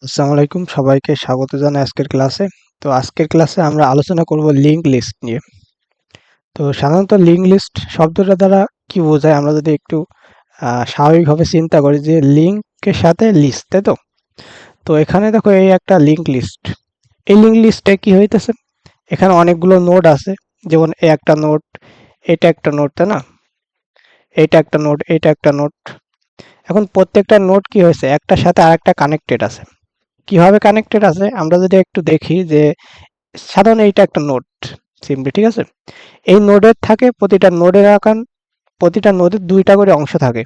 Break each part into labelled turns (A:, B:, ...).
A: আসসালামু আলাইকুম, সবাইকে স্বাগত জানাই আজকের ক্লাসে। তো আজকের ক্লাসে আমরা আলোচনা করব লিঙ্ক লিস্ট নিয়ে। তো সাধারণত লিঙ্ক লিস্ট শব্দটা দ্বারা কি বোঝায়, আমরা যদি একটু স্বাভাবিকভাবে চিন্তা করি যে লিঙ্কের সাথে লিস্ট, তাই তো? তো এখানে দেখো এই একটা লিঙ্ক লিস্ট। এই লিঙ্ক লিস্টে কি হইতেছে, এখানে অনেকগুলো নোড আছে। যেমন এই একটা নোড, এটা একটা নোড, তাই না? এটা একটা নোড, এটা একটা নোড। এখন প্রত্যেকটা নোড কি হয়েছে, একটার সাথে আরেকটা কানেক্টেড আছে। কিভাবে কানেক্টেড আছে আমরা যদি একটু দেখি যে সাধারণ এইটা একটা নোড সিম্পলি, ঠিক আছে? এই নোডের থাকে প্রতিটা নোডের দুইটা করে অংশ থাকে।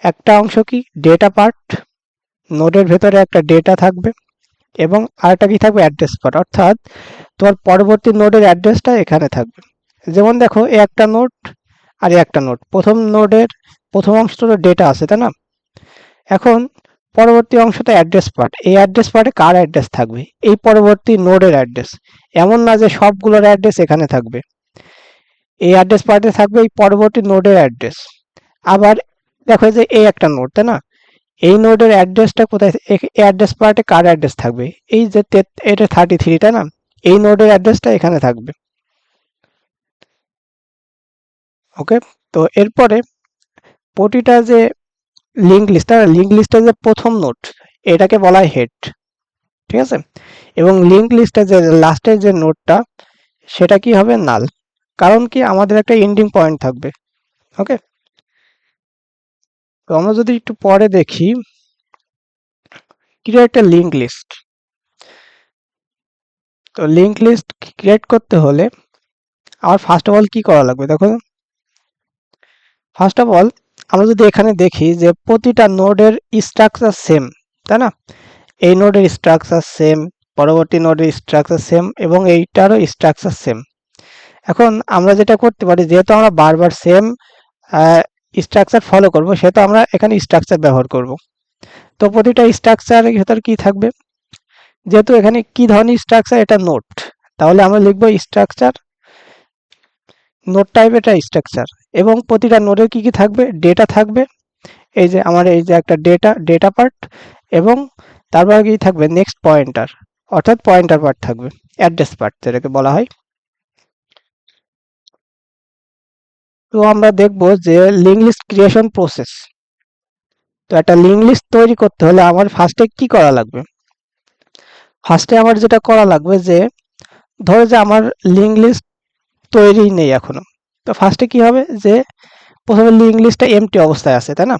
A: একটা অংশ কি ডেটা পার্ট, নোডের ভেতরে একটা ডেটা থাকবে, এবং আরেকটা কি থাকবে অ্যাড্রেস পার্ট, অর্থাৎ তোমার পরবর্তী নোডের অ্যাড্রেসটা এখানে থাকবে। যেমন দেখো এই একটা নোড আর এই একটা নোড, প্রথম নোডের প্রথম অংশটা ডেটা আছে, তাই না? এখন পরবর্তী অংশটা অ্যাড্রেস পার্ট, এই অ্যাড্রেস পার্টে কার অ্যাড্রেস থাকবে, এই পরবর্তী নোডের অ্যাড্রেস। এমন না যে সবগুলোর অ্যাড্রেস এখানে থাকবে, এই অ্যাড্রেস পার্টে থাকবে এই পরবর্তী নোডের অ্যাড্রেস। আবার দেখো যে এই একটা নোড, তাই না? এই নোডের অ্যাড্রেসটা কোথায়, এই অ্যাড্রেস পার্টে কার অ্যাড্রেস থাকবে, এই যে এটা 33, তাই না? এই নোডের অ্যাড্রেসটা এখানে থাকবে। ওকে, তো এরপরে প্রতিটা যে লিঙ্ক লিস্ট, তাই না, লিঙ্ক লিস্টের যে প্রথম নোড এটাকে বলা হয় হেড, ঠিক আছে? এবং লিঙ্ক লিস্টের যে লাস্টের যে নোডটা সেটা কি হবে, নাল। কারণ কি, আমাদের একটা এন্ডিং পয়েন্ট থাকবে। ওকে, তো আমরা যদি একটু পরে দেখি ক্রিয়েট একটা লিঙ্ক লিস্ট। তো লিঙ্ক লিস্ট ক্রিয়েট করতে হলে আমার ফার্স্ট অফ অল কি করা লাগবে, দেখো। ফার্স্ট অফ অল আমরা যদি এখানে দেখি যে প্রতিটা নোডের স্ট্রাকচার সেম, তাই না? এই নোডের স্ট্রাকচার সেম, পরবর্তী নোডের স্ট্রাকচার সেম, এবং এইটারও স্ট্রাকচার সেম। এখন আমরা যেটা করতে পারি, যেহেতু আমরা বারবার সেম স্ট্রাকচার ফলো করব, সেহেতু আমরা এখানে স্ট্রাকচার ব্যবহার করব। তো প্রতিটা স্ট্রাকচারের ভেতর কি থাকবে, যেহেতু এখানে কি ধরনের স্ট্রাকচার, এটা নোড, তাহলে আমরা লিখব স্ট্রাকচার নোড টাইপ, এটা স্ট্রাকচার। এবং প্রতিটা নোডের কি কি থাকবে, ডেটা থাকবে। এই যে আমার এই যে একটা ডেটা পার্ট, এবং তারপর কি থাকবে নেক্সট পয়েন্টার, অর্থাৎ পয়েন্টার পার্ট থাকবে, অ্যাড্রেস পার্ট যেটাকে বলা হয়। তো আমরা দেখব যে লিঙ্ক লিস্ট ক্রিয়েশন প্রসেস। তো একটা লিঙ্ক লিস্ট তৈরি করতে হলে আমার ফার্স্টে কি করা লাগবে, ফার্স্টে আমার যেটা করা লাগবে যে, ধরো যে আমার লিঙ্ক লিস্ট তৈরি নেই এখনো। তো ফার্স্টে কি হবে যে, প্রথমে লিঙ্ক লিস্টটা এমটি অবস্থায় আছে, তাই না?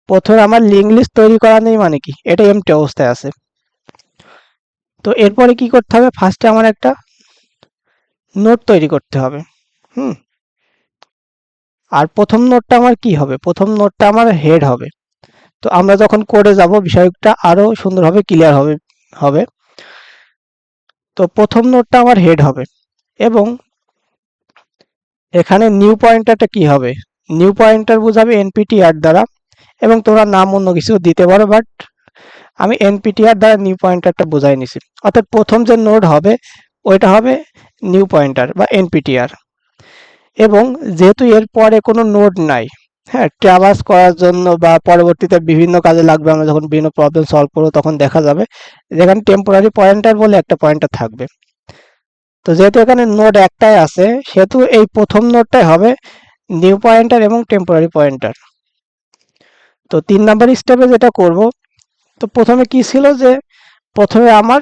A: প্রথমে আমার লিঙ্ক লিস্ট তৈরি করা নেই মানে কি, এটা এমটি অবস্থায় আছে। তো এরপরে কি করতে হবে, ফার্স্টে আমার একটা নোড তৈরি করতে হবে। হুম, আর প্রথম নোডটা আমার কি হবে, প্রথম নোডটা আমার হেড হবে। তো আমরা যখন কোডে যাব বিষয়টা আরো সুন্দরভাবে ক্লিয়ার হবে। তো প্রথম নোডটা আমার হেড হবে, এবং এখানে নিউ পয়েন্টারটা কি হবে, নিউ পয়েন্টার বোঝাবে এনপিটিআর দ্বারা, এবং তোমরা নাম অন্য কিছু দিতে পারো, বাট আমি এনপিটিআর দ্বারা নিউ পয়েন্টারটা বোঝাই নিছি। অর্থাৎ প্রথম যে নোড হবে ওইটা হবে নিউ পয়েন্টার বা এনপিটিআর। এবং যেহেতু এর পরে কোনো নোড নাই, হ্যাঁ, ট্রাভার্স করার জন্য বা পরবর্তীতে বিভিন্ন কাজে লাগবে, আমরা যখন বিভিন্ন প্রবলেম সলভ করবো তখন দেখা যাবে যেখানে টেম্পোরারি পয়েন্টার বলে একটা পয়েন্টার থাকবে। তো যেহেতু এখানে নোড একটাই আছে, সেহেতু এই প্রথম নোডটাই হবে নিউ পয়েন্টার এবং টেম্পোরারি পয়েন্টার। তো 3 নাম্বার স্টেপে যেটা করব, তো প্রথমে কি ছিল যে, প্রথমে আমার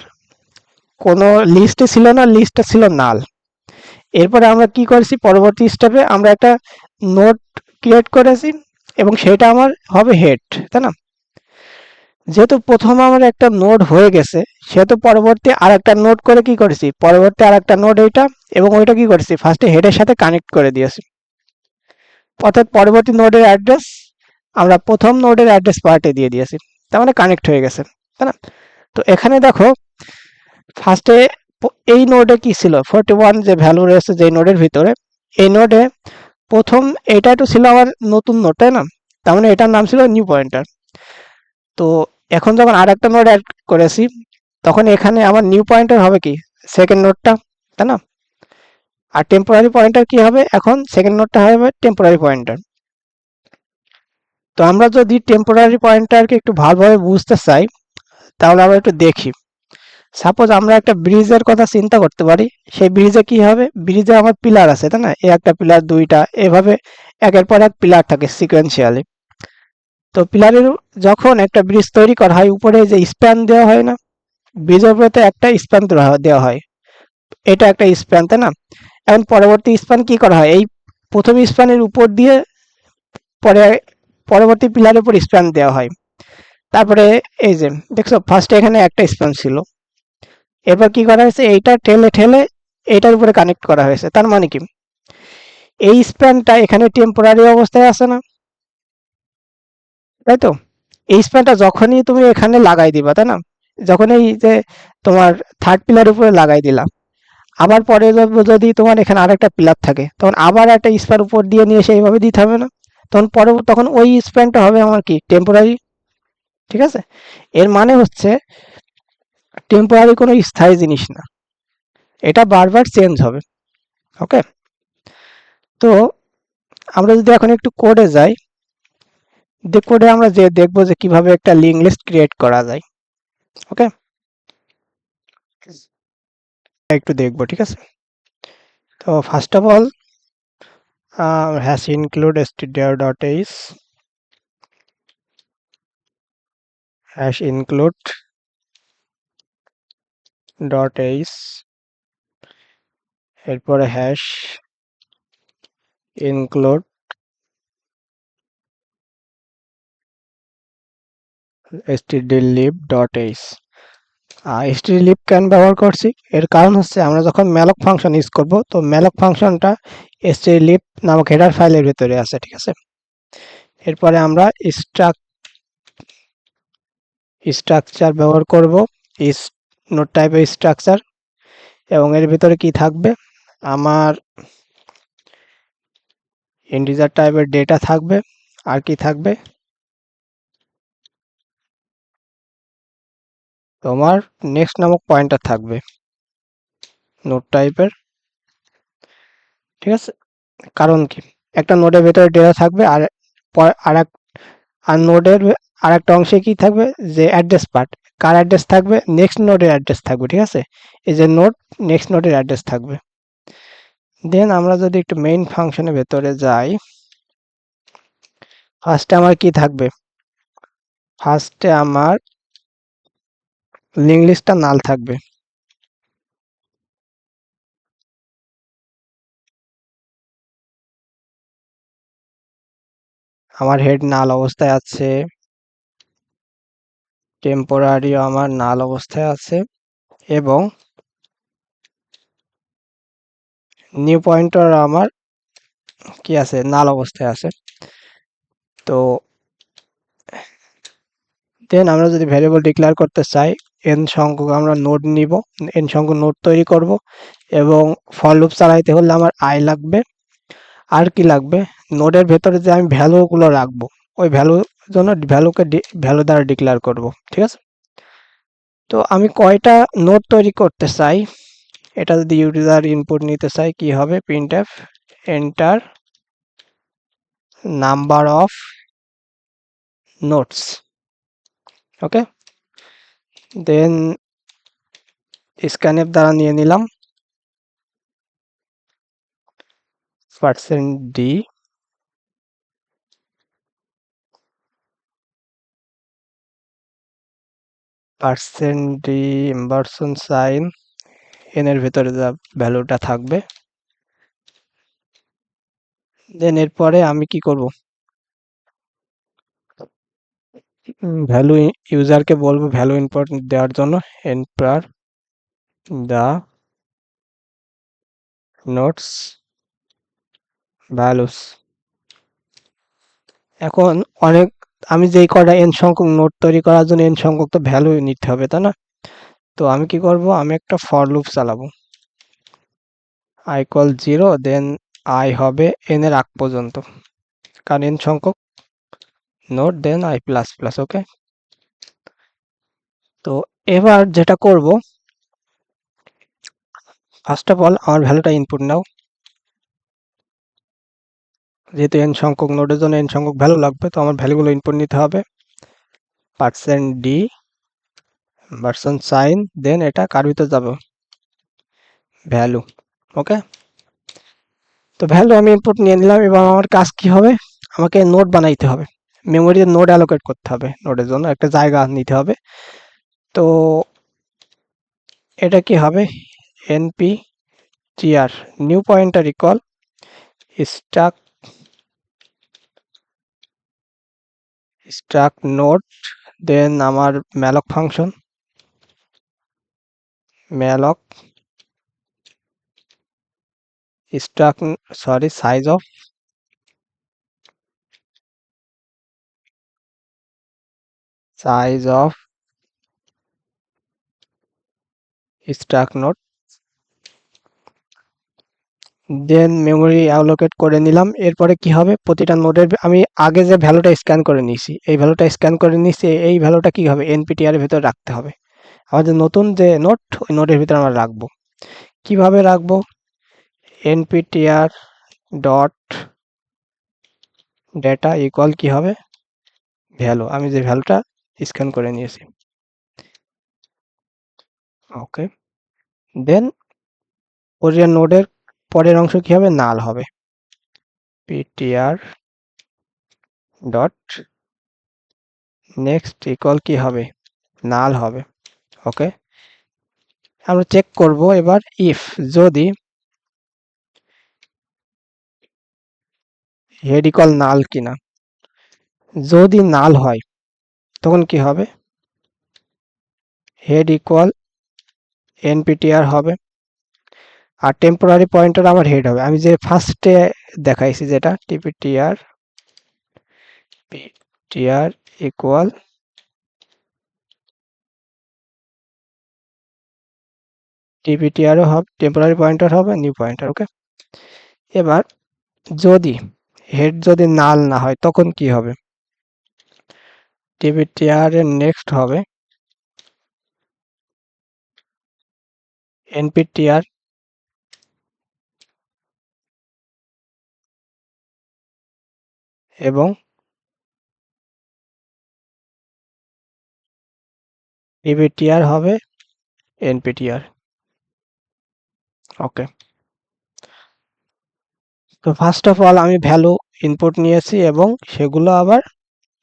A: কোনো লিস্টে ছিল না, লিস্টটা ছিল নাল। এরপরে আমরা কি করেছি, পরবর্তী স্টেপে আমরা একটা নোড ক্রিয়েট করেছি, এবং সেটা আমার হবে হেড, তাই না? যেহেতু প্রথম আমার একটা নোড হয়ে গেছে, সেহেতু পরবর্তী আর একটা নোড করে কি করেছি, পরবর্তী আর একটা নোড এইটা, এবং ওইটা কি করেছি ফার্স্টে হেডের সাথে কানেক্ট করে দিয়েছি। অর্থাৎ পরবর্তী নোডের অ্যাড্রেস আমরা প্রথম নোডের অ্যাড্রেস পার্টে দিয়ে দিয়েছি, তার মানে কানেক্ট হয়ে গেছে, তাই না? তো এখানে দেখো ফার্স্টে এই নোডে কি ছিল, 41 যে ভ্যালু রয়েছে যে নোডের ভিতরে, এই নোডে প্রথম এটা তো ছিল আমার নতুন নোড, তাই না? তার মানে এটার নাম ছিল নিউ পয়েন্টার। তো এখন যখন আর একটা নোড অ্যাড করেছি, তখন এখানে আমার নিউ পয়েন্টার হবে কি, সেকেন্ড নোডটা, তাই না? আর টেম্পোরারি পয়েন্টার কি হবে, এখন সেকেন্ড নোডটা হবে টেম্পোরারি পয়েন্টার। তো আমরা যদি টেম্পোরারি পয়েন্টারকে একটু ভালোভাবে বুঝতে চাই, তাহলে আমরা একটু দেখি। সাপোজ আমরা একটা ব্রিজের কথা চিন্তা করতে পারি। সেই ব্রিজে কি হবে, ব্রিজে আমার পিলার আছে তাই না, একটা পিলার দুইটা এভাবে একের পর এক পিলার থাকে সিকোয়েন্সিয়ালি। তো পিলারের যখন একটা ব্রিজ তৈরি করা হয়, উপরে যে স্প্যান দেওয়া হয় না, ব্রিজের উপরে তো একটা স্প্যান দেওয়া হয়, এটা একটা স্প্যান তাই না। এখন পরবর্তী স্প্যান কি করা হয়, এই প্রথম স্প্যানের উপর দিয়ে পরে পরবর্তী পিলারের উপর স্প্যান দেওয়া হয়। তারপরে এই যে দেখছো ফার্স্টে এখানে একটা স্প্যান ছিল, এরপর কি করা হয়েছে, এইটা ঠেলে ঠেলে এইটার উপরে কানেক্ট করা হয়েছে। তার মানে কি, এই স্প্যানটা এখানে টেম্পোরারি অবস্থায় আছে না, তাই তো। এই স্প্যানটা যখনই তুমি এখানে লাগাই দিবা তাই না, যখন এই যে তোমার থার্ড পিলার উপরে লাগাই দিলা, আবার পরে যদি তোমার এখানে আরেকটা পিলার থাকে, তখন আবার একটা স্প্যান উপর দিয়ে নিয়ে এসে এইভাবে দিতে হবে না, তখন ওই স্প্যানটা হবে আমার কি টেম্পোরারি। ঠিক আছে, এর মানে হচ্ছে টেম্পোরারি কোনো স্থায়ী জিনিস না, এটা বারবার চেঞ্জ হবে। ওকে, তো আমরা যদি এখন একটু কোডে যাই, কোডে আমরা যে দেখবো যে কিভাবে একটা লিঙ্ক লিস্ট ক্রিয়েট করা যায়। ওকে, একটু দেখবো, ঠিক আছে। তো first of all hash include stdio.h hash include .h, এরপরে হ্যাশ ইনক্লুড stdlib.h। stdlib কেন ব্যবহার করছি, এর কারণ হচ্ছে আমরা যখন malloc ফাংশন ইউজ করব, তো malloc ফাংশনটা stdlib নামক হেডার ফাইলের ভিতরে আছে। ঠিক আছে, এরপরে আমরা স্ট্রাকচার ব্যবহার করব, ইস নোট টাইপের স্ট্রাকচার, এবং এর ভিতরে কি থাকবে, আমার ইন্টিজার টাইপের ডেটা থাকবে, আর কি থাকবে, তোমার নেক্সট নামক পয়েন্টার থাকবে নোট টাইপের। ঠিক আছে, কারণ কি, একটা নোডের ভেতরে ডেটা থাকবে, আর আর এক আর নোডের আর একটা অংশে কি থাকবে, যে অ্যাড্রেস পার্ট, কার অ্যাড্রেস থাকবে, নেক্সট নোডের অ্যাড্রেস থাকবে। ঠিক আছে, এই যে নোড, নেক্সট নোডের অ্যাড্রেস থাকবে। দেন আমরা যদি একটু মেইন ফাংশনের ভেতরে যাই, ফার্স্টে আমার কি থাকবে, ফার্স্টে আমার লিঙ্ক লিস্টটা নাল থাকবে। আমার হেড নাল অবস্থায় আছে, টেম্পোরারি আমার নাল অবস্থায় আছে, এবং নিউ পয়েন্টার আমার কি আছে, নাল অবস্থায় আছে। তো দেন আমরা যদি ভ্যারিয়েবল ডিক্লেয়ার করতে চাই, n সংখ্যক আমরা নোড নিব, n সংখ্যক নোড তৈরি করব, এবং ফর লুপ চালাইতে হলে আমার i লাগবে। আর কি লাগবে, নোডের ভেতরে যে আমি ভ্যালুগুলো রাখবো, ওই ভ্যালুর জন্য ভ্যালু দ্বারা ডিক্লেয়ার করব। ঠিক আছে, তো আমি কয়টা নোড তৈরি করতে চাই, এটা যদি ইউজার ইনপুট নিতে চাই, কি হবে, printf enter number of nodes. Okay, then scanf দ্বারা নিয়ে নিলাম %d ইনভার্সন সাইন n এর ভেতরে যা ভ্যালুটা থাকবে। দেন এরপরে আমি কি করব, ভ্যালু ইউজারকে বলবো ভ্যালু ইনপুট দেওয়ার জন্য, এন্টার দা নোটস ভ্যালুস। এখন অনেক, আমি যেই কটা n সংখ্যক নোট তৈরি করার জন্য n সংখ্যক তো ভ্যালু নিতে হবে তাই না। তো আমি কি করব, আমি একটা ফর লুপ চালাবো, i ইকুয়াল 0, দেন i হবে n এর আগ পর্যন্ত, কারণ n সংখ্যক note, then i plus plus. Okay, তো এবার যেটা করব, ফার্স্ট অফ অল আমার ভ্যালুটা ইনপুট নাও, যেহেতু n সংখ্যক নোডের জন্য n সংখ্যক ভ্যালু লাগবে, তো আমার ভ্যালুগুলো ইনপুট নিতে হবে %d ভার্সন সাইন, দেন এটা কার ভিতরে যাবে, ভ্যালু। ওকে, তো ভ্যালু আমি ইনপুট নিয়ে নিলাম। এবার আমার কাজ কি হবে, আমাকে নোড বানাইতে হবে, মেমোরিতে নোড অ্যালোকেট করতে হবে, নোডের জন্য একটা জায়গা নিতে হবে। তো এটা কি হবে, nptr new pointer equal stack node, then আমার malloc function, malloc stack, sorry, size of stack node, then memory allocate করে নিলাম। এরপরে কি হবে, প্রতিটা নোডের আমি আগে যে ভ্যালুটা স্ক্যান করে নিয়েছি, এই ভ্যালুটা স্ক্যান করে নিয়েছি, এই ভ্যালুটা কি হবে, nptr এর ভিতরে রাখতে হবে। আমাদের নতুন যে নোড, ওই নোডের ভিতরে আমরা রাখবো। কিভাবে রাখবো, nptr ডট ডেটা ইকুয়াল কি হবে, ভ্যালু, আমি যে ভ্যালুটা স্ক্যান করে নিয়েছি। ওকে, দেন ওরিয়া নোডের পরের অংশ কি হবে, নাল হবে, ptr ডট নেক্সট ইকুয়াল কি হবে, নাল হবে। ওকে, আমরা চেক করব এবার ইফ, যদি হেড ইকুয়াল নাল কিনা, যদি নাল হয় তখন কি হবে, হেড ইকুয়াল nptr হবে, আর টেম্পোরারি পয়েন্টার আমার হেড হবে, আমি যে ফার্স্টে দেখাইছি যেটা ptr ইকুয়াল tptrও হবে, টেম্পোরারি পয়েন্টার হবে, নিউ পয়েন্টার। ওকে, এবার যদি হেড যদি নাল না হয় তখন কি হবে, tptr এর নেক্সট হবে nptr এবং tptr হবে nptr। ওকে, তো ফার্স্ট অফ অল আমি ভ্যালু ইনপুট নিয়েছি এবং সেগুলো আবার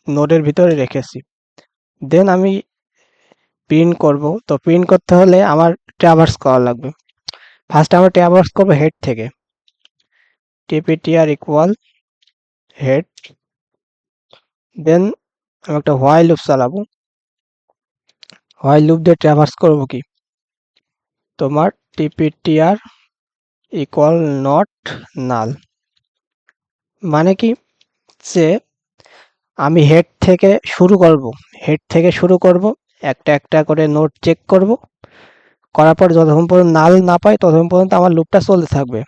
A: নোডের ভিতরে রেখেছি। দেন আমি প্রিন্ট করব, তো প্রিন্ট করতে হলে আমার ট্রাভার্স করা লাগবে। ফার্স্ট আমরা ট্রাভার্স করব হেড থেকে, tptr ইকুয়াল হেড, দেন আমি একটা হোয়াইল লুপ চালাবো। হোয়াইল লুপ দিয়ে ট্রাভার্স করব কি, তোমার tptr ইকুয়াল নট নাল, মানে কি, যে আমি হেড থেকে শুরু করব, একটা একটা করে নোট চেক করব, করার পর যতক্ষণ পর্যন্ত নাল না পাই ততক্ষণ পর্যন্ত আমার লুপটা চলতে থাকবে।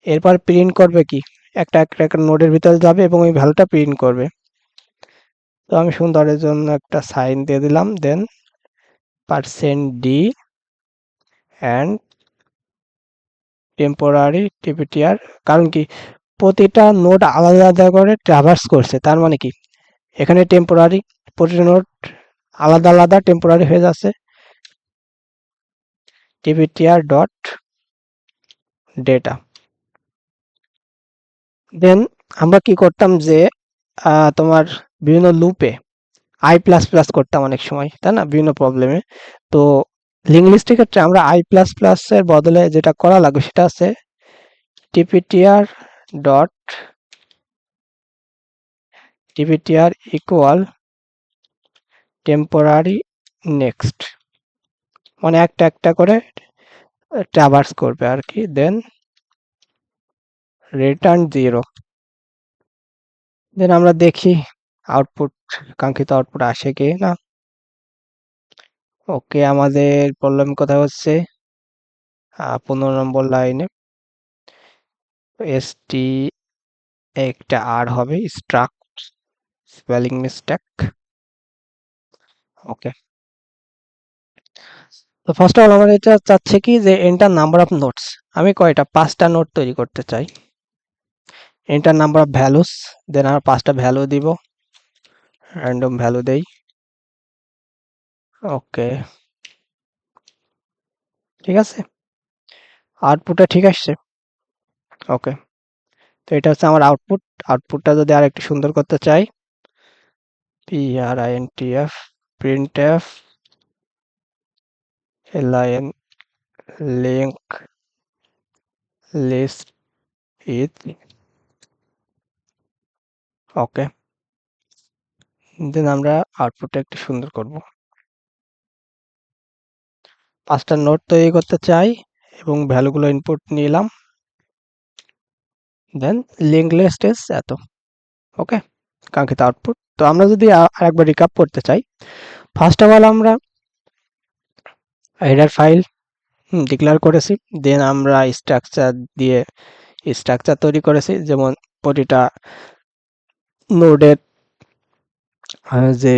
A: এরপর প্রিন্ট করবে কি, একটা একটা নোডের ভিতরে যাবে এবং ওই ভ্যালুটা প্রিন্ট করবে। তো আমি সুন্দরের জন্য একটা সাইন দিয়ে দিলাম, দেন %d অ্যান্ড টেম্পোরারি tptr, কারণ কি, প্রতিটা নোড আলাদা আলাদা করে ট্রাভার্স করছে, তার মানে কি, এখানে টেম্পোরারি, প্রতিটা নোড আলাদা আলাদা টেম্পোরারি হয়ে যাচ্ছে, tptr ডট ডেটা। দেন আমরা কি করতাম যে তোমার বিভিন্ন লুপে আই প্লাস প্লাস করতাম অনেক সময়, তাই না, বিভিন্ন প্রবলেমে। তো লিঙ্ক লিস্টের ক্ষেত্রে আমরা আই প্লাস প্লাস এর বদলে যেটা করা লাগবে সেটা আছে tptr dot tptr equal temporary next, মানে একটা একটা করে ট্রাভার্স করবে আর কি, দেন রিটার্ন 0। দেন আমরা দেখি আউটপুট, কাঙ্ক্ষিত আউটপুট আসে কি না। ওকে, আমাদের প্রবলেম কোথায় হচ্ছে, 15 নম্বর লাইনে st একটা আর হবে, স্ট্রাক্ট স্পেলিং মিস্টেক। ওকে, তো ফার্স্ট অফ অল আমার এটা চাচ্ছে কি যে এন্টার নাম্বার অফ নোটস, আমি কয়টা 5টা নোট তৈরি করতে চাই। এন্টার নাম্বার অফ ভ্যালুস, দেন আর 5টা ভ্যালু দিব, র্যান্ডম ভ্যালু দেই। ওকে, ঠিক আছে, আউটপুটটা ঠিক আসছে। ওকে, তো এটা হচ্ছে আমার আউটপুট। আউটপুটটা যদি আর একটু সুন্দর করতে চাই, printf printf lin link list is, ওকে, দেন আমরা আউটপুটটা একটু সুন্দর করব। 5টা নোট তৈরি করতে চাই এবং ভ্যালুগুলো ইনপুট নিলাম, দেন লিঙ্ক লিস্ট ইজ এত। ওকে, কাঙ্ক্ষিত আউটপুট। তো আমরা যদি আরেকবার রিক্যাপ করতে চাই, ফার্স্ট অফ অল আমরা হেডার ফাইল ডিক্লেয়ার করেছি, দেন আমরা স্ট্রাকচার দিয়ে স্ট্রাকচার তৈরি করেছি, যেমন প্রতিটা নোডের যে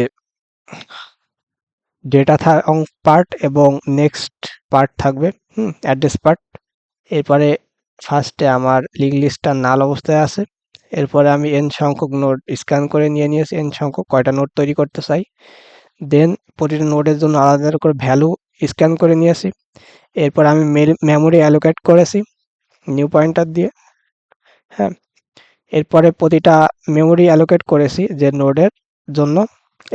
A: ডেটা পার্ট এবং নেক্সট পার্ট থাকবে, অ্যাড্রেস পার্ট। এরপরে ফার্স্টে আমার লিঙ্ক লিস্টটা নাল অবস্থায় আছে, এরপরে আমি এন সংখ্যক নোড স্ক্যান করে নিয়েছি, এন সংখ্যক কয়টা নোড তৈরি করতে চাই, দেন প্রতিটা নোডের জন্য আলাদা আলাদা করে ভ্যালু স্ক্যান করে নিয়েছি। এরপর আমি মেমোরি অ্যালোকেট করেছি নিউ পয়েন্টার দিয়ে। হ্যাঁ, এরপরে প্রতিটা মেমোরি অ্যালোকেট করেছি যে নোডের জন্য,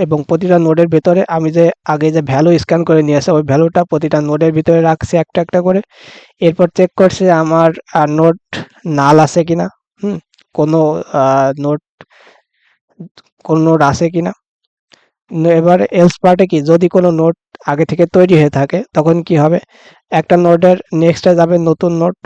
A: এবং প্রতিটা নোডের ভেতরে আমি যে আগে যে ভ্যালু স্ক্যান করে নিয়ে আসে ওই ভ্যালুটা প্রতিটা নোডের ভিতরে রাখছি একটা একটা করে। এরপর চেক করছি আমার নোড নাল আছে কিনা, কোনো নোড কোন নোড আছে কিনা। এবার এলস পার্টে কি, যদি কোনো নোড আগে থেকে তৈরি হয়ে থাকে তখন কি হবে, একটা নোডের নেক্সটে যাবে নতুন নোড,